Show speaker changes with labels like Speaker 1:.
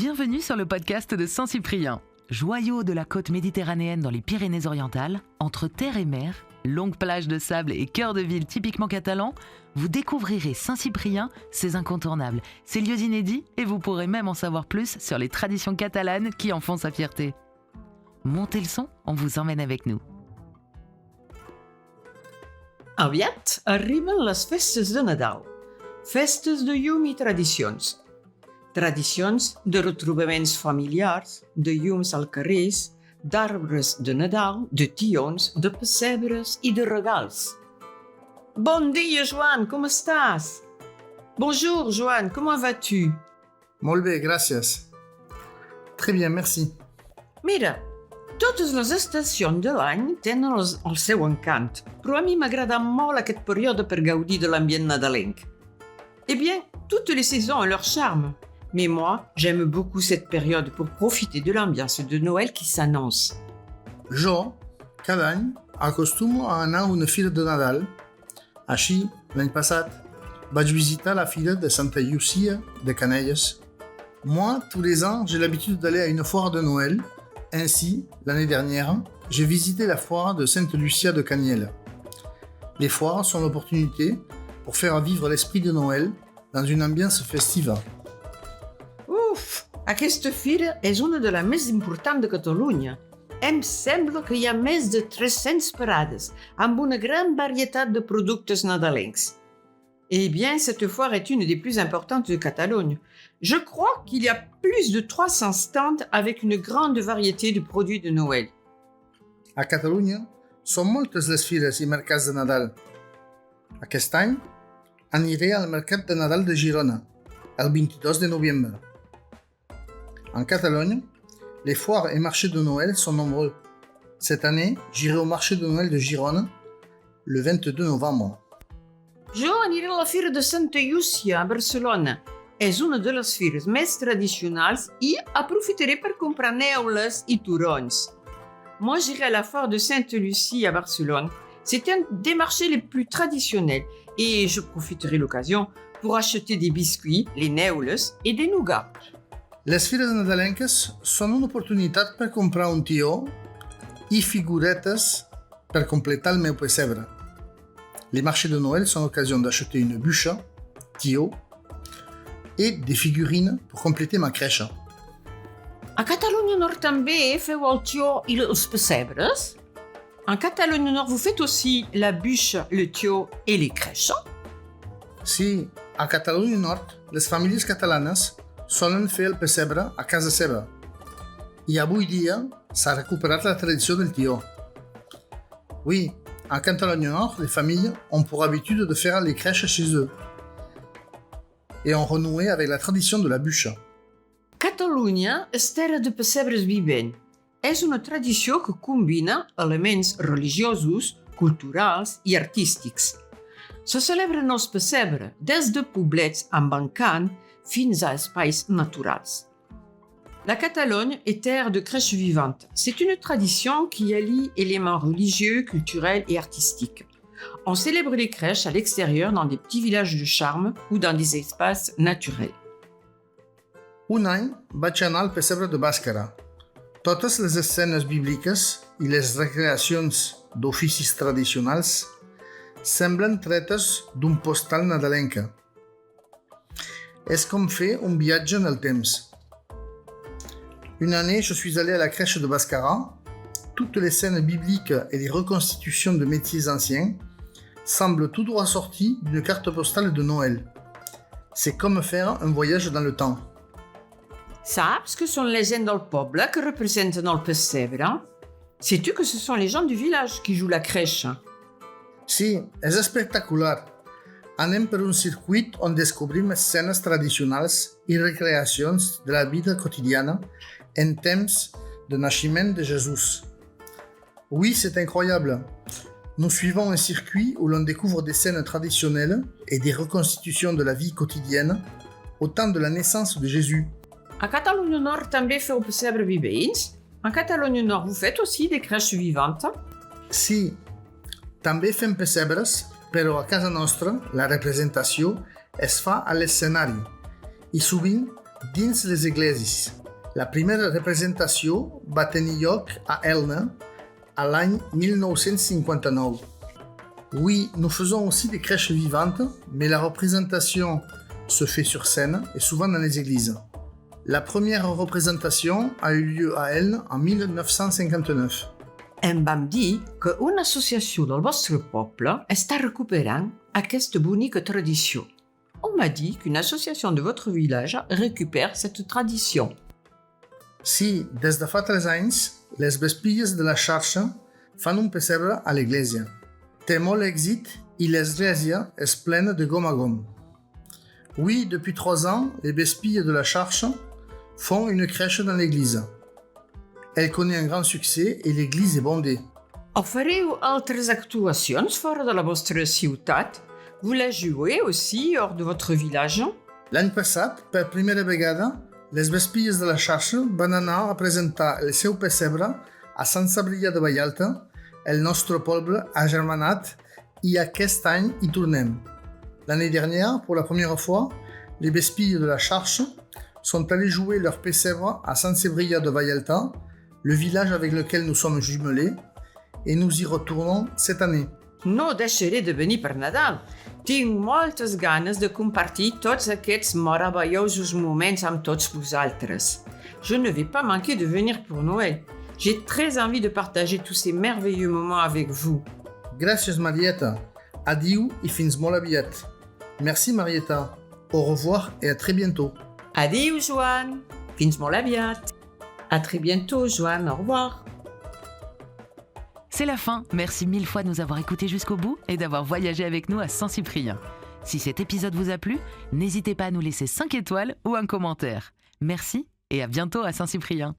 Speaker 1: Bienvenue sur le podcast de Saint-Cyprien. Joyau de la côte méditerranéenne dans les Pyrénées-Orientales, entre terre et mer, longues plages de sable et cœur de ville typiquement catalan, vous découvrirez Saint-Cyprien, ses incontournables, ses lieux inédits et vous pourrez même en savoir plus sur les traditions catalanes qui en font sa fierté. Montez le son, on vous emmène avec nous.
Speaker 2: Aviat arriben les festes de Nadal, festes de llum i tradicions. Tradicions de retrobaments familiars, de llums al carrers, d'arbres de Nadal, de tions, de pessebres i de regals. Bon dia, Joan, com estàs? Bonjour, Joan, comment vas-tu?
Speaker 3: Molt bé, gràcies. Très bien, merci.
Speaker 2: Mira, totes les estacions de l'any tenen el seu encant, però a mi m'agrada molt aquest període per gaudir de l'ambient nadalenc. Eh bien, toutes les saisons ont leur charme. Mais moi, j'aime beaucoup cette période pour profiter de l'ambiance de Noël qui s'annonce.
Speaker 3: Jo, cada any, acostumo a anar a una fira de Nadal. Així, l'any passat, vaig visitar la fira de Santa Llúcia de Canelles. Moi, tous les ans, j'ai l'habitude d'aller à une foire de Noël. Ainsi, l'année dernière, j'ai visité la foire de Sainte Lucia de Canyelles. Les foires sont l'opportunité pour faire vivre l'esprit de Noël dans une ambiance festive.
Speaker 2: Aquesta fira és una de les més importants de Catalunya. Em sembla que hi ha més de 300 parades, amb una grande varietat de productes nadalencs. Eh bien, cette foire est une des plus importantes de Catalogne. Je crois qu'il y a plus de 300 stands avec une grande variété de produits de Noël.
Speaker 3: A Catalunya són moltes les fires i mercats de Nadal. Aquest any aniré al Mercat de Nadal de Girona, el 22 de novembre. En Catalogne, les foires et marchés de Noël sont nombreux. Cette année, j'irai au marché de Noël de Girona le 22 novembre.
Speaker 2: Jo aniré a la Fira de Santa Llúcia a Barcelona. És una de les fires més tradicionals i aprofitaré per comprar neules i turons. Moi, j'irai à la foire de Sainte-Lucie à Barcelone. C'est un des marchés les plus traditionnels et je profiterai de l'occasion pour acheter des biscuits, les neules et des nougats.
Speaker 3: Les fires nadalenques són una oportunitat per comprar un tió i figuretes per completar el meu pessebre. Les marchés de Noël sont l'occasion d'acheter une bûche, tió et des figurines pour compléter ma crèche.
Speaker 2: A Catalunya Nord també feu el tió i els pessebres? En Catalogne Nord, vous faites aussi la bûche, le tió et les crèches?
Speaker 3: Sí, a Catalunya Nord, les famílies catalanes solen fer el pessebre a casa seva. I avui dia s'ha recuperat la tradició del tió. Oui, en Catalogne Nord, les familles ont pour habitude de faire les crèches chez eux et ont renoué avec la tradition de la bûche.
Speaker 2: Catalunya és terra de pessebres vivent. És una tradició que combina elements religiosos, culturals i artístics. Se celebren els pessebres des de poblets amb encant fins a espais naturals. La Catalogne est terre de crèches vivantes. C'est une tradition qui allie éléments religieux, culturels et artistiques. On célèbre les crèches à l'extérieur dans des petits villages de charme ou dans des espaces naturels.
Speaker 3: Un any vaig anar al pessebre de Bàscara. Totes les escenes bíbliques i les recreacions d'oficis tradicionals semblen tretes d'un postal nadalenca. És com fer un viatge en el temps. Une année, je suis allé à la crèche de Bàscara. Toutes les scènes bibliques et les reconstitutions de métiers anciens semblent tout droit sorties d'une carte postale de Noël. C'est comme faire un voyage dans le temps.
Speaker 2: Saps que són les gent del poble que representen el pessebre? Sais-tu que ce sont les gens du village qui jouent la crèche?
Speaker 3: Sí, és espectacular. Anem per un circuit on descobrim escenes tradicionals i recreacions de la vida quotidiana en temps de naixement de Jesús. Oui, c'est incroyable. Nous suivons un circuit où l'on découvre des scènes traditionnelles et des reconstitutions de la vie quotidienne au temps de la naissance de Jésus.
Speaker 2: A Catalunya Nord també feu pessebre vivents? En Catalogne Nord, vous faites aussi des crèches vivantes?
Speaker 3: Sí, també fem pessebres, però a casa nostra la representació es fa a l'escenari i sovint dins les esglésies. La primera representació va tenir lloc a Elna à l'any 1959. Oui, nous faisons aussi des crèches vivantes, mais la représentation se fait sur scène et souvent dans les églises. La première représentation a eu lieu à Elna en 1959.
Speaker 2: Em vam dir que una associació del vostre poble està recuperant aquesta bonica tradició. On m'a dit qu'une association de votre village récupère cette tradition.
Speaker 3: Sí, des de fa 3 anys, les vespilles de la xarxa fan un pessebre a l'església. Té molt èxit i l'església és plena de gom a gom. Oui, depuis 3 ans, les vespilles de la xarxa font une crèche dans l'église. Elle connaît un grand succès et l'église est bondée.
Speaker 2: Ofereu altres actuacions fora de la vostra ciutat? Vous la jouez aussi hors de votre village?
Speaker 3: L'any passat, per primera vegada, les vespilles de la xarxa van anar a presentar el seu pessebre a Sant Cebrià de Vallalta, el nostre poble agermanat, i aquest any hi tornem. L'année dernière, pour la première fois, les vespilles de la xarxa sont allés jouer leur pessebre à Sant Cebrià de Vallalta, le village avec lequel nous sommes jumelés, et nous y retournons cette année.
Speaker 2: No deixaré de venir per Nadal. Tinc moltes ganes de compartir tots aquests meravellosos moments amb tots vosaltres. Je ne vais pas manquer de venir pour Noël. J'ai très envie de partager tous ces merveilleux moments avec vous.
Speaker 3: Gràcies, Marieta. Adiu i fins molt aviat. Merci, Marieta. Au revoir et à très bientôt.
Speaker 2: Adieu, Joanne. Fins molt aviat. À très bientôt, Joanne. Au revoir.
Speaker 1: C'est la fin. Merci 1000 fois de nous avoir écoutés jusqu'au bout et d'avoir voyagé avec nous à Saint-Cyprien. Si cet épisode vous a plu, n'hésitez pas à nous laisser 5 étoiles ou un commentaire. Merci et à bientôt à Saint-Cyprien.